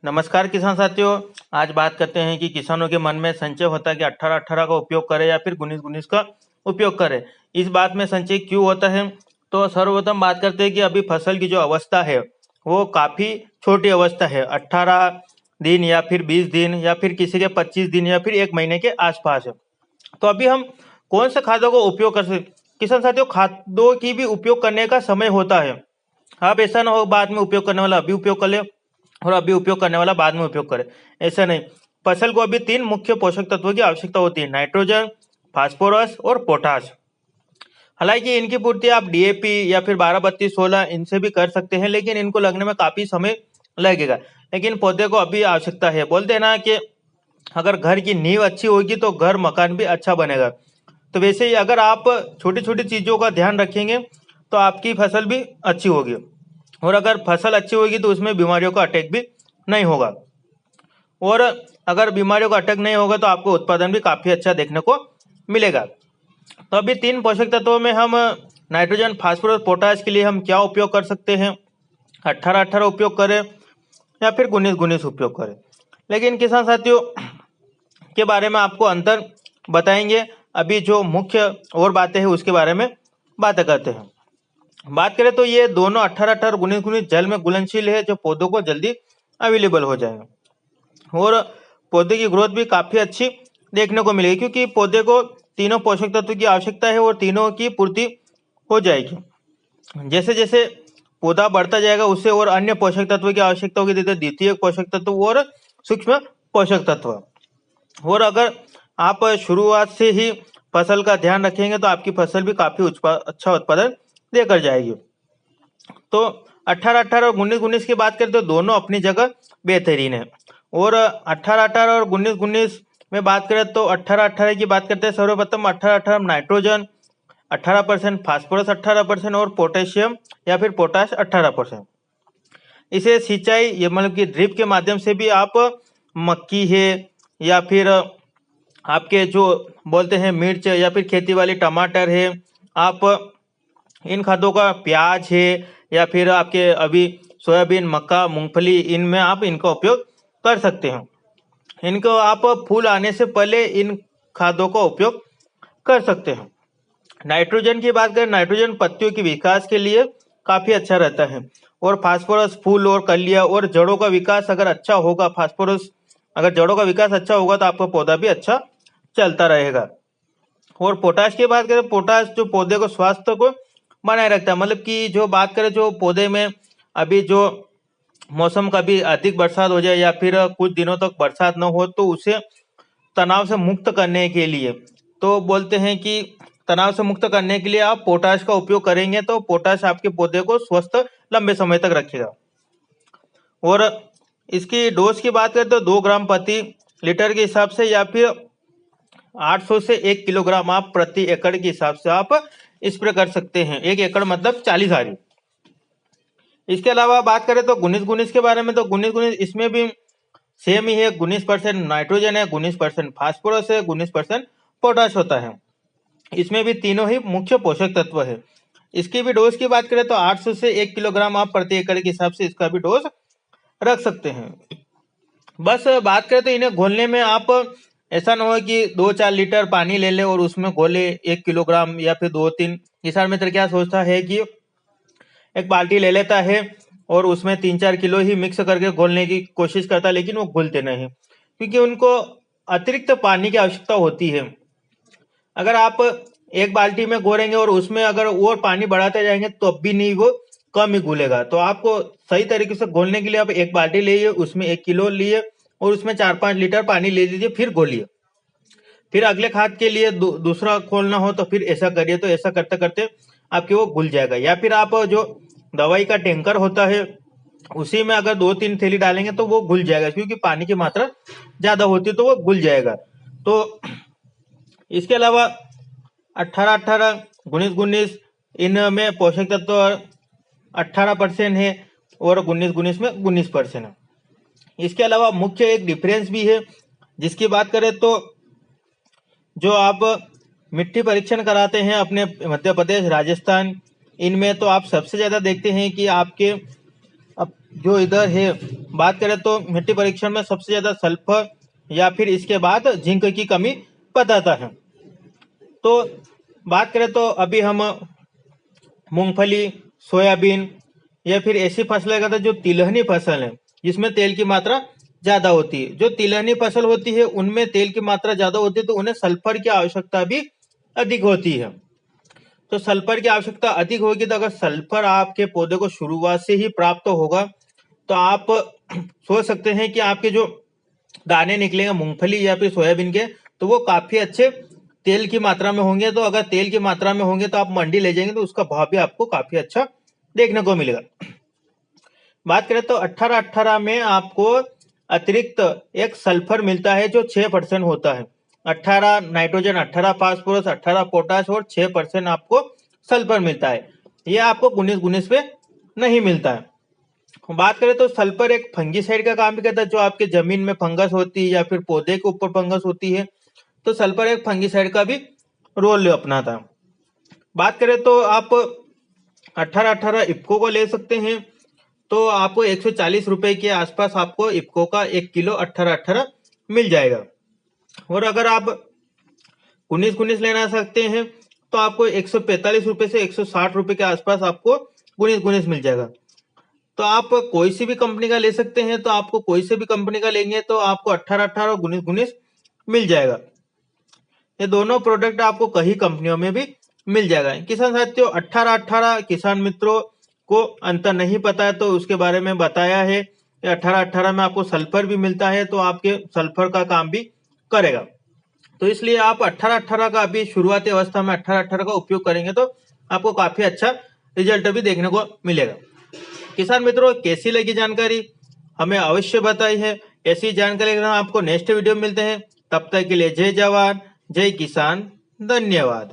नमस्कार किसान साथियों। आज बात करते हैं कि किसानों के मन में संशय होता है कि 18-18 का उपयोग करें या फिर 19-19 का उपयोग करें। इस बात में संशय क्यों होता है? तो सर्वप्रथम बात करते हैं कि अभी फसल की जो अवस्था है वो काफ़ी छोटी अवस्था है। 18 दिन या फिर 20 दिन या फिर किसी के 25 दिन या फिर 1 महीने के आसपास है। तो अभी हम कौन से खादों को उपयोग कर सकते? किसान साथियों, खादों की भी उपयोग करने का समय होता है। आप ऐसा ना हो बाद में उपयोग करने वाला अभी उपयोग कर ले और अभी उपयोग करने वाला बाद में उपयोग करे, ऐसा नहीं। फसल को अभी 3 मुख्य पोषक तत्वों की आवश्यकता होती है: नाइट्रोजन, फास्फोरस और पोटाश। हालांकि इनकी पूर्ति आप डीएपी या फिर 12-32-16 इनसे भी कर सकते हैं, लेकिन इनको लगने में काफी समय लगेगा। लेकिन पौधे को अभी आवश्यकता है। बोलते हैं ना कि अगर घर की नींव अच्छी होगी तो घर मकान भी अच्छा बनेगा। तो वैसे ही अगर आप छोटी छोटी चीजों का ध्यान रखेंगे तो आपकी फसल भी अच्छी होगी, और अगर फसल अच्छी होगी तो उसमें बीमारियों का अटैक भी नहीं होगा। और अगर बीमारियों का अटैक नहीं होगा तो आपको उत्पादन भी काफ़ी अच्छा देखने को मिलेगा। तो अभी 3 पोषक तत्वों में हम नाइट्रोजन, फास्फोरस, पोटाश के लिए हम क्या उपयोग कर सकते हैं? 18-18 उपयोग करें या फिर 19-19 उपयोग करें। लेकिन किसान साथियों के बारे में आपको अंतर बताएंगे। अभी जो मुख्य और बातें हैं उसके बारे में बातें करते हैं। बात करें तो ये दोनों 18-18 और 19-19 जल में घुलनशील है, जो पौधों को जल्दी अवेलेबल हो जाएगा और पौधे की ग्रोथ भी काफ़ी अच्छी देखने को मिलेगी, क्योंकि पौधे को तीनों पोषक तत्व की आवश्यकता है और तीनों की पूर्ति हो जाएगी। जैसे जैसे पौधा बढ़ता जाएगा उससे और अन्य पोषक तत्व की आवश्यकता होगी, जैसे द्वितीय पोषक तत्व और सूक्ष्म पोषक तत्व। और अगर आप शुरुआत से ही फसल का ध्यान रखेंगे तो आपकी फसल भी काफ़ी अच्छा उत्पादन देकर जाएगी। तो 18-18 और 19-19 की बात करें तो दोनों अपनी जगह बेहतरीन है। और 18-18 और 19-19 में बात करें तो 18-18 की बात करते हैं। सर्वप्रथम 18-18 नाइट्रोजन 18%, फास्फोरस 18% और पोटेशियम या फिर पोटाश 18%। इसे सिंचाई ये मतलब कि ड्रिप के माध्यम से भी आप मक्की है या फिर आपके जो बोलते हैं मिर्च या फिर खेती वाली टमाटर है, आप इन खादों का प्याज है या फिर आपके अभी सोयाबीन, मक्का, मूंगफली, इनमें आप इनका उपयोग कर सकते हैं। इनको आप फूल आने से पहले इन खादों का उपयोग कर सकते हैं। नाइट्रोजन की बात करें, नाइट्रोजन पत्तियों के विकास के लिए काफ़ी अच्छा रहता है। और फास्फोरस फूल और कलियां और जड़ों का विकास अगर अच्छा होगा, फास्फोरस अगर जड़ों का विकास अच्छा होगा तो आपका पौधा भी अच्छा चलता रहेगा। और पोटाश की बात करें, पोटाश जो पौधे को स्वास्थ्य को बनाए रखता है। मतलब कि जो बात करें जो पौधे में अभी जो मौसम का भी अधिक बरसात हो जाए या फिर कुछ दिनों तक बरसात न हो तो उसे तनाव से मुक्त करने के लिए, तो बोलते हैं कि तनाव से मुक्त करने के लिए आप पोटाश का उपयोग करेंगे तो पोटाश आपके पौधे को स्वस्थ लंबे समय तक रखेगा। और इसकी डोज की बात करें तो 2 ग्राम प्रति लीटर के हिसाब से या फिर 800 से 1 किलोग्राम आप प्रति एकड़ के हिसाब से आप स्प्रे कर सकते हैं। 1 एकड़ मतलब 40 आरी। इसके अलावा बात करें तो 19-19 के बारे में, तो 19-19 इसमें भी सेम ही है। 19% नाइट्रोजन है, 19% फास्फोरस है, 19% पोटाश होता है। इसमें भी तीनों ही मुख्य पोषक तत्व है। इसकी भी डोज की बात करें तो 800 से 1 किलोग्राम आप प्रति एकड़ के हिसाब से इसका भी डोज रख सकते हैं। बस बात करें तो इन्हें घोलने में आप ऐसा ना हो कि 2-4 लीटर पानी ले ले और उसमें घोले 1 किलोग्राम या फिर 2-3। किसान मित्र क्या सोचता है कि एक बाल्टी ले लेता है और उसमें 3-4 किलो ही मिक्स करके घोलने की कोशिश करता है, लेकिन वो घुलते नहीं, क्योंकि उनको अतिरिक्त पानी की आवश्यकता होती है। अगर आप एक बाल्टी में घोलेंगे और उसमें अगर और पानी बढ़ाते जाएंगे तो अब भी नहीं, वो कम ही घुलेगा। तो आपको सही तरीके से घोलने के लिए आप एक बाल्टी लीजिए, उसमें 1 किलो लिए और उसमें 4-5 लीटर पानी ले लीजिए, फिर घोलिए। फिर अगले खाद के लिए दूसरा खोलना हो तो फिर ऐसा करिए। तो ऐसा करते करते आपके वो घुल जाएगा। या फिर आप जो दवाई का टैंकर होता है उसी में अगर 2-3 थैली डालेंगे तो वो घुल जाएगा, क्योंकि पानी की मात्रा ज्यादा होती है तो वो घुल जाएगा। तो इसके अलावा 18-18, 19-19 इनमें पोषक तत्व 18% है और 19-19 में 19% है। इसके अलावा मुख्य एक डिफरेंस भी है जिसकी बात करें तो जो आप मिट्टी परीक्षण कराते हैं अपने मध्य प्रदेश, राजस्थान, इनमें तो आप सबसे ज़्यादा देखते हैं कि आपके अब जो इधर है बात करें तो मिट्टी परीक्षण में सबसे ज्यादा सल्फर या फिर इसके बाद जिंक की कमी बताता है। तो बात करें तो अभी हम मूंगफली, सोयाबीन या फिर ऐसी फसलें का जो तिलहनी फसल है जिसमें तेल की मात्रा ज्यादा होती है। जो तिलहनी फसल होती है उनमें तेल की मात्रा ज्यादा होती है, तो उन्हें सल्फर की आवश्यकता भी अधिक होती है। तो सल्फर की आवश्यकता अधिक होगी, तो अगर सल्फर आपके पौधे को शुरुआत से ही प्राप्त होगा तो आप सोच सकते हैं कि आपके जो दाने निकलेंगे मूंगफली या फिर सोयाबीन के, तो वो काफी अच्छे तेल की मात्रा में होंगे। तो अगर तेल की मात्रा में होंगे तो आप मंडी ले जाएंगे तो उसका भाव भी आपको काफी अच्छा देखने को मिलेगा। बात करें तो 18-18 में आपको अतिरिक्त एक सल्फर मिलता है जो 6% होता है। 18 नाइट्रोजन, 18 फास्फोरस, 18 पोटाश और 6% आपको सल्फर मिलता है। ये आपको 19-19 पे नहीं मिलता है। बात करें तो सल्फर एक फंगीसाइड का काम भी करता है। जो आपके जमीन में फंगस होती है या फिर पौधे के ऊपर फंगस होती है, तो सल्फर एक फंगीसाइड का भी रोल अपनाता है। बात करें तो आप 18-18 इफ्को को ले सकते हैं, तो आपको 140 रुपए के आसपास आपको इफ्को का 1 किलो 18-18 मिल जाएगा। और अगर आप 19-19 लेना सकते हैं तो आपको 145 रुपए से 160 रुपए के आसपास आपको 19-19 मिल जाएगा। तो आप कोई सी भी कंपनी का ले सकते हैं, तो आपको कोई से भी कंपनी का लेंगे तो आपको 18-18 और 19-19 मिल जाएगा। ये दोनों प्रोडक्ट आपको कई कंपनियों में भी मिल जाएगा। किसान साथियों, 18-18 किसान मित्रों को अंतर नहीं पता है तो उसके बारे में बताया है कि 18-18 में आपको सल्फर भी मिलता है, तो आपके सल्फर का काम भी करेगा। तो इसलिए आप 18-18 का अभी शुरुआती अवस्था में 18-18 का उपयोग करेंगे तो आपको काफी अच्छा रिजल्ट भी देखने को मिलेगा। किसान मित्रों, कैसी लगी जानकारी हमें अवश्य बताई है। ऐसी जानकारी हम आपको नेक्स्ट वीडियो में मिलते हैं। तब तक के लिए जय जवान जय किसान, धन्यवाद।